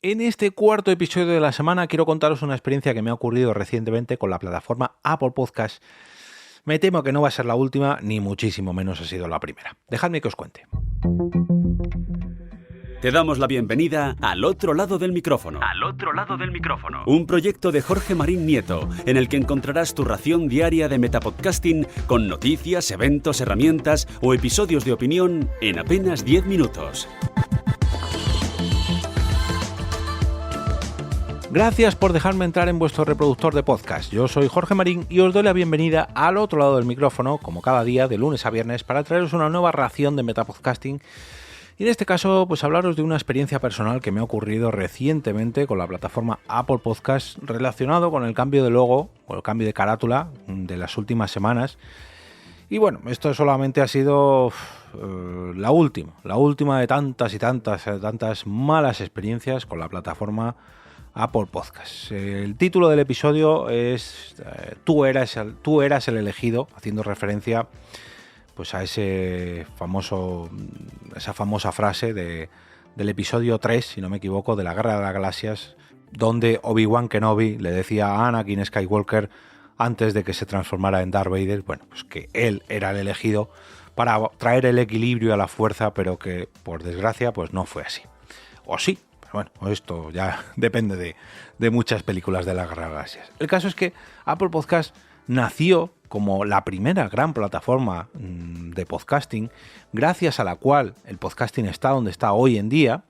En este cuarto episodio de la semana quiero contaros una experiencia que me ha ocurrido recientemente con la plataforma Apple Podcast. Me temo que no va a ser la última, ni muchísimo menos ha sido la primera. Dejadme que os cuente. Te damos la bienvenida al otro lado del micrófono. Un proyecto de Jorge Marín Nieto, en el que encontrarás tu ración diaria de metapodcasting con noticias, eventos, herramientas o episodios de opinión en apenas 10 minutos. Gracias por dejarme entrar en vuestro reproductor de podcast. Yo soy Jorge Marín y os doy la bienvenida al otro lado del micrófono, como cada día, de lunes a viernes, para traeros una nueva ración de metapodcasting. Y en este caso, pues hablaros de una experiencia personal que me ha ocurrido recientemente con la plataforma Apple Podcast relacionado con el cambio de logo o el cambio de carátula de las últimas semanas. Y bueno, esto solamente ha sido la última de tantas malas experiencias con la plataforma Apple Podcast. El título del episodio es Tú eras el elegido, haciendo referencia pues a esa famosa frase del episodio 3, si no me equivoco, de la Guerra de las Galaxias, donde Obi-Wan Kenobi le decía a Anakin Skywalker, antes de que se transformara en Darth Vader, bueno, pues que él era el elegido para traer el equilibrio a la fuerza, pero que por desgracia pues no fue así. O sí. Bueno, esto ya depende de muchas películas de la Guerra de las Galaxias. El caso es que Apple Podcast nació como la primera gran plataforma de podcasting, gracias a la cual el podcasting está donde está hoy en día,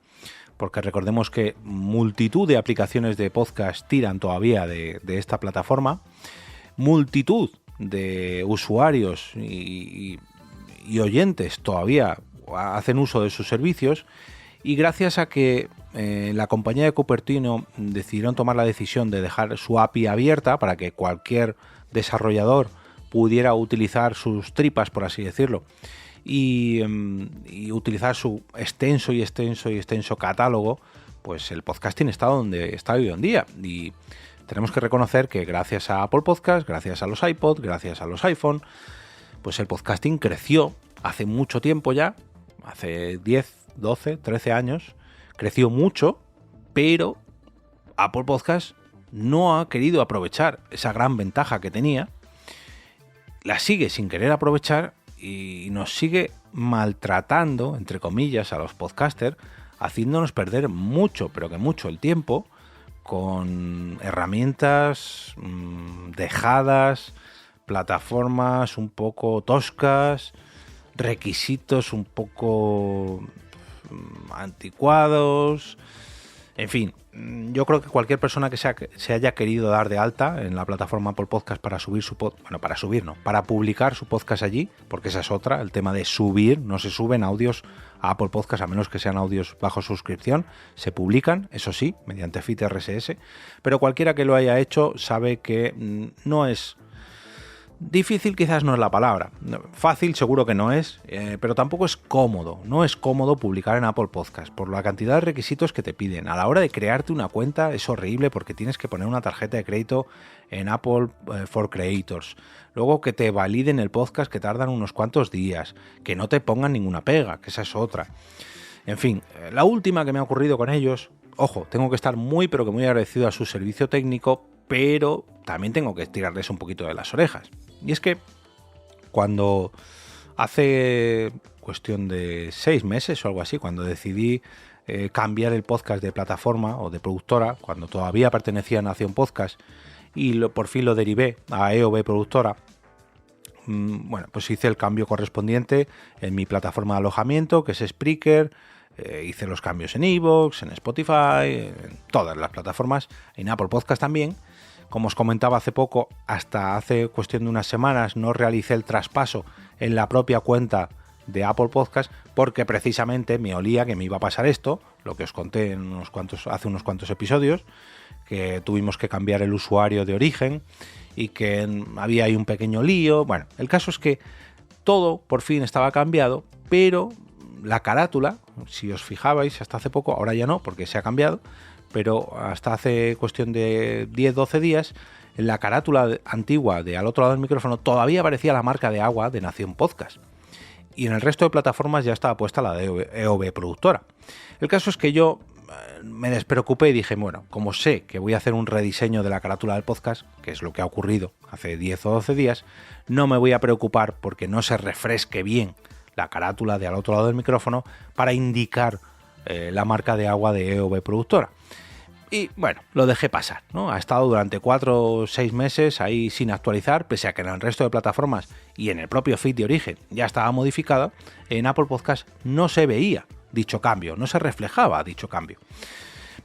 porque recordemos que multitud de aplicaciones de podcast tiran todavía de esta plataforma, multitud de usuarios y oyentes todavía hacen uso de sus servicios, y gracias a que la compañía de Cupertino decidieron tomar la decisión de dejar su API abierta para que cualquier desarrollador pudiera utilizar sus tripas, por así decirlo, y utilizar su extenso catálogo, pues el podcasting está donde está hoy en día. Y tenemos que reconocer que gracias a Apple Podcast, gracias a los iPod, gracias a los iPhone, pues el podcasting creció hace mucho tiempo ya, hace 10, 12, 13 años, creció mucho, pero Apple Podcast no ha querido aprovechar esa gran ventaja que tenía, la sigue sin querer aprovechar y nos sigue maltratando, entre comillas, a los podcasters, haciéndonos perder mucho, pero que mucho el tiempo, con herramientas dejadas, plataformas un poco toscas, requisitos un poco anticuados, en fin. Yo creo que cualquier persona que se haya querido dar de alta en la plataforma Apple Podcast para subir para publicar su podcast allí, porque esa es otra, el tema de subir, no se suben audios a Apple Podcast a menos que sean audios bajo suscripción, se publican, eso sí, mediante feed RSS, pero cualquiera que lo haya hecho sabe que no es difícil, quizás no es la palabra. Fácil seguro que no es, pero tampoco es cómodo. No es cómodo publicar en Apple Podcast por la cantidad de requisitos que te piden. A la hora de crearte una cuenta es horrible porque tienes que poner una tarjeta de crédito en Apple for Creators. Luego que te validen el podcast, que tardan unos cuantos días. Que no te pongan ninguna pega, que esa es otra. En fin, la última que me ha ocurrido con ellos, ojo, tengo que estar muy pero que muy agradecido a su servicio técnico, pero también tengo que tirarles un poquito de las orejas. Y es que cuando hace cuestión de 6 meses o algo así, cuando decidí cambiar el podcast de plataforma o de productora, cuando todavía pertenecía a Nación Podcast y por fin lo derivé a EOB Productora, bueno, pues hice el cambio correspondiente en mi plataforma de alojamiento, que es Spreaker. Hice los cambios en iVoox, en Spotify, en todas las plataformas, en Apple Podcast también. Como os comentaba hace poco, hasta hace cuestión de unas semanas no realicé el traspaso en la propia cuenta de Apple Podcast porque precisamente me olía que me iba a pasar esto, lo que os conté en hace unos cuantos episodios, que tuvimos que cambiar el usuario de origen y que había ahí un pequeño lío. Bueno, el caso es que todo por fin estaba cambiado, pero la carátula, si os fijabais hasta hace poco, ahora ya no porque se ha cambiado, pero hasta hace cuestión de 10-12 días, en la carátula antigua de Al otro lado del micrófono todavía aparecía la marca de agua de Nación Podcast. Y en el resto de plataformas ya estaba puesta la de EOB Productora. El caso es que yo me despreocupé y dije, bueno, como sé que voy a hacer un rediseño de la carátula del podcast, que es lo que ha ocurrido hace 10 o 12 días, no me voy a preocupar porque no se refresque bien la carátula de al otro lado del micrófono para indicar la marca de agua de EOB Productora. Y bueno, lo dejé pasar, ¿no? Ha estado durante 4 o 6 meses ahí sin actualizar, pese a que en el resto de plataformas y en el propio feed de origen ya estaba modificado. En Apple Podcast no se veía dicho cambio, no se reflejaba dicho cambio.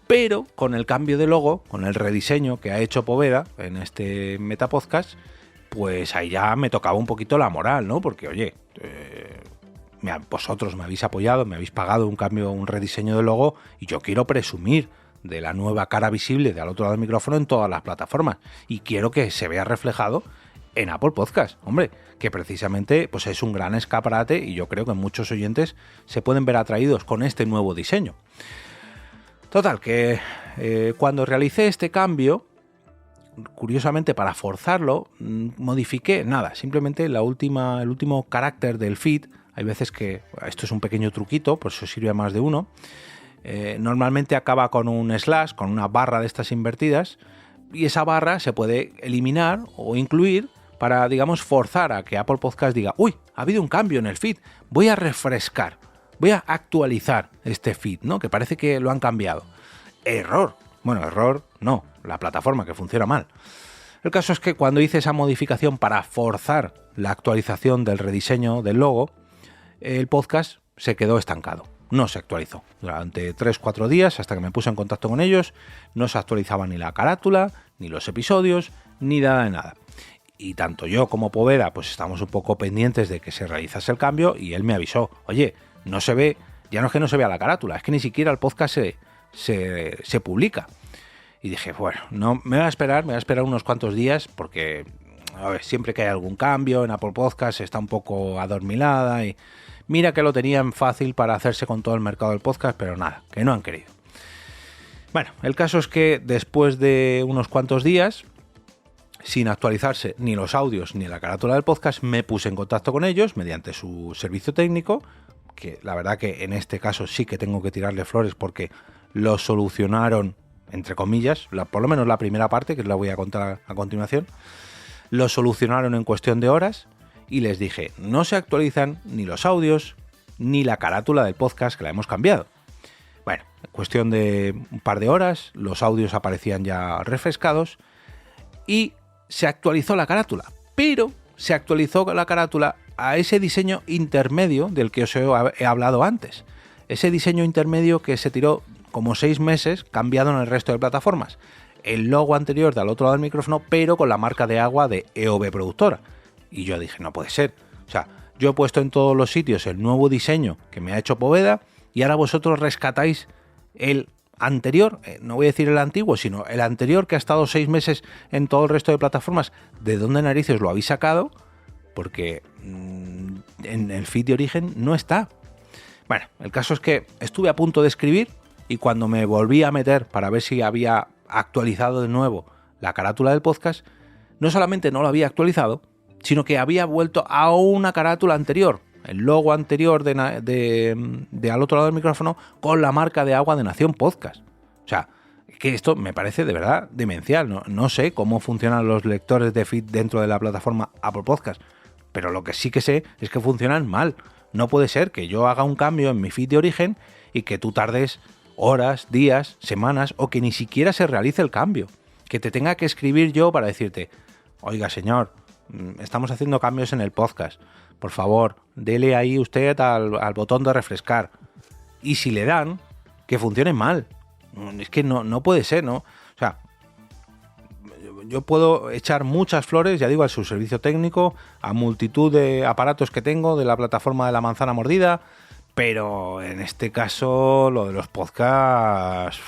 Pero con el cambio de logo, con el rediseño que ha hecho Poveda en este Metapodcast, pues ahí ya me tocaba un poquito la moral, ¿no? Porque, oye, vosotros me habéis apoyado, me habéis pagado un rediseño de logo y yo quiero presumir de la nueva cara visible de al otro lado del micrófono en todas las plataformas y quiero que se vea reflejado en Apple Podcast, hombre, que precisamente pues es un gran escaparate y yo creo que muchos oyentes se pueden ver atraídos con este nuevo diseño. Total, que cuando realicé este cambio, curiosamente para forzarlo, modifiqué nada, simplemente el último carácter del feed. Hay veces que esto es un pequeño truquito, por eso sirve a más de uno. Normalmente acaba con un slash, con una barra de estas invertidas, y esa barra se puede eliminar o incluir para, digamos, forzar a que Apple Podcast diga, uy, ha habido un cambio en el feed, voy a refrescar, voy a actualizar este feed, ¿no? Que parece que lo han cambiado. Error. Bueno, error no, la plataforma que funciona mal. El caso es que cuando hice esa modificación para forzar la actualización del rediseño del logo, el podcast se quedó estancado. No se actualizó. Durante 3-4 días, hasta que me puse en contacto con ellos, no se actualizaba ni la carátula, ni los episodios, ni nada de nada. Y tanto yo como Poveda, pues estamos un poco pendientes de que se realizase el cambio y él me avisó, oye, no se ve, ya no es que no se vea la carátula, es que ni siquiera el podcast se publica. Y dije, bueno, no, me voy a esperar unos cuantos días porque, a ver, siempre que hay algún cambio en Apple Podcast está un poco adormilada y mira que lo tenían fácil para hacerse con todo el mercado del podcast, pero nada, que no han querido. Bueno, el caso es que después de unos cuantos días, sin actualizarse ni los audios ni la carátula del podcast, me puse en contacto con ellos mediante su servicio técnico, que la verdad que en este caso sí que tengo que tirarle flores porque lo solucionaron, entre comillas, por lo menos la primera parte, que os la voy a contar a continuación, lo solucionaron en cuestión de horas. Y les dije, no se actualizan ni los audios ni la carátula del podcast, que la hemos cambiado. Bueno, en cuestión de un par de horas, los audios aparecían ya refrescados y se actualizó la carátula. Pero se actualizó la carátula a ese diseño intermedio del que os he hablado antes. Ese diseño intermedio que se tiró como 6 meses cambiado en el resto de plataformas. El logo anterior de al otro lado del micrófono, pero con la marca de agua de EOB Productora. Y yo dije, no puede ser. O sea, yo he puesto en todos los sitios el nuevo diseño que me ha hecho Poveda y ahora vosotros rescatáis el anterior, no voy a decir el antiguo, sino el anterior que ha estado 6 meses en todo el resto de plataformas. ¿De dónde narices lo habéis sacado? Porque en el feed de origen no está. Bueno, el caso es que estuve a punto de escribir y cuando me volví a meter para ver si había actualizado de nuevo la carátula del podcast, no solamente no lo había actualizado, sino que había vuelto a una carátula anterior, el logo anterior de al otro lado del micrófono con la marca de agua de Nación Podcast. O sea, que esto me parece de verdad demencial. No sé cómo funcionan los lectores de feed dentro de la plataforma Apple Podcast, pero lo que sí que sé es que funcionan mal. No puede ser que yo haga un cambio en mi feed de origen y que tú tardes horas, días, semanas o que ni siquiera se realice el cambio. Que te tenga que escribir yo para decirte, oiga señor, estamos haciendo cambios en el podcast, por favor, dele ahí usted al botón de refrescar. Y si le dan, que funcione mal. Es que no puede ser, ¿no? O sea, yo puedo echar muchas flores, ya digo, a su servicio técnico, a multitud de aparatos que tengo de la plataforma de la manzana mordida, pero en este caso lo de los podcasts...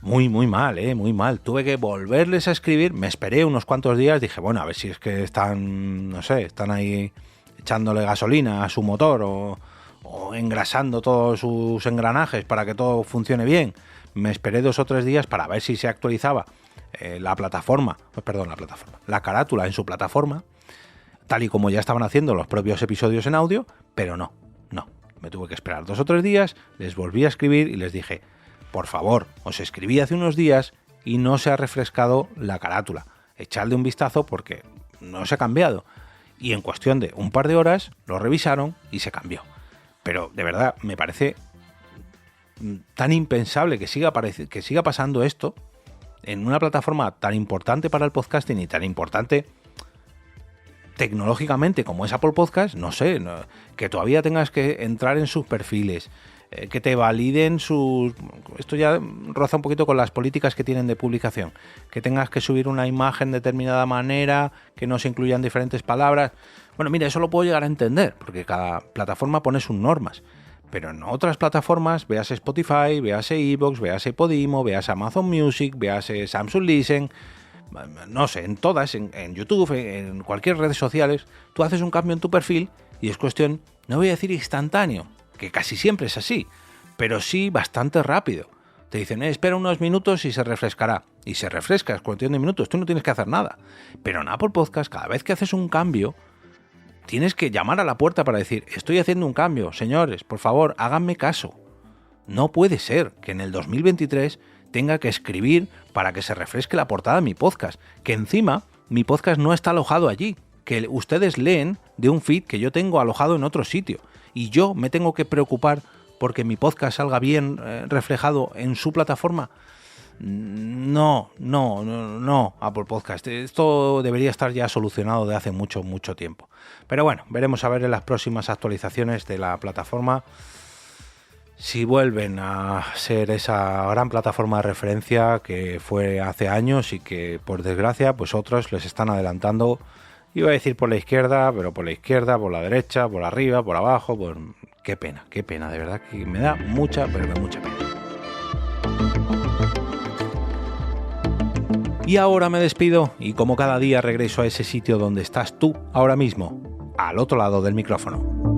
Muy mal, muy mal. Tuve que volverles a escribir, me esperé unos cuantos días, dije, bueno, a ver si es que están, no sé, están ahí echándole gasolina a su motor o engrasando todos sus engranajes para que todo funcione bien. Me esperé 2 o 3 días para ver si se actualizaba la carátula en su plataforma, tal y como ya estaban haciendo los propios episodios en audio, pero no. Me tuve que esperar 2 o 3 días, les volví a escribir y les dije, por favor, os escribí hace unos días y no se ha refrescado la carátula. Echadle un vistazo porque no se ha cambiado. Y en cuestión de un par de horas lo revisaron y se cambió. Pero de verdad me parece tan impensable que siga pasando esto en una plataforma tan importante para el podcasting y tan importante tecnológicamente como es Apple Podcast. No sé, que todavía tengas que entrar en sus perfiles, que te validen sus... Esto ya roza un poquito con las políticas que tienen de publicación, que tengas que subir una imagen de determinada manera, que no se incluyan diferentes palabras. Bueno, mira, eso lo puedo llegar a entender, porque cada plataforma pone sus normas, pero en otras plataformas, veas Spotify, veas iVoox, veas Podimo, veas Amazon Music, veas Samsung Listen, no sé, en todas, en YouTube, en cualquier red sociales, tú haces un cambio en tu perfil y es cuestión, no voy a decir instantáneo, que casi siempre es así, pero sí bastante rápido. Te dicen, espera unos minutos y se refrescará. Y se refresca, es cuestión de minutos, tú no tienes que hacer nada. Pero en Apple Podcast, cada vez que haces un cambio, tienes que llamar a la puerta para decir, estoy haciendo un cambio, señores, por favor, háganme caso. No puede ser que en el 2023 tenga que escribir para que se refresque la portada de mi podcast, que encima mi podcast no está alojado allí, que ustedes leen de un feed que yo tengo alojado en otro sitio. Y yo me tengo que preocupar porque mi podcast salga bien reflejado en su plataforma. No, Apple Podcast. Esto debería estar ya solucionado de hace mucho tiempo. Pero bueno, veremos a ver en las próximas actualizaciones de la plataforma si vuelven a ser esa gran plataforma de referencia que fue hace años y que, por desgracia, pues otros les están adelantando. Iba a decir por la izquierda, pero por la izquierda, por la derecha, por arriba, por abajo. Pues qué pena, de verdad que me da mucha pena. Y ahora me despido y como cada día regreso a ese sitio donde estás tú ahora mismo, al otro lado del micrófono.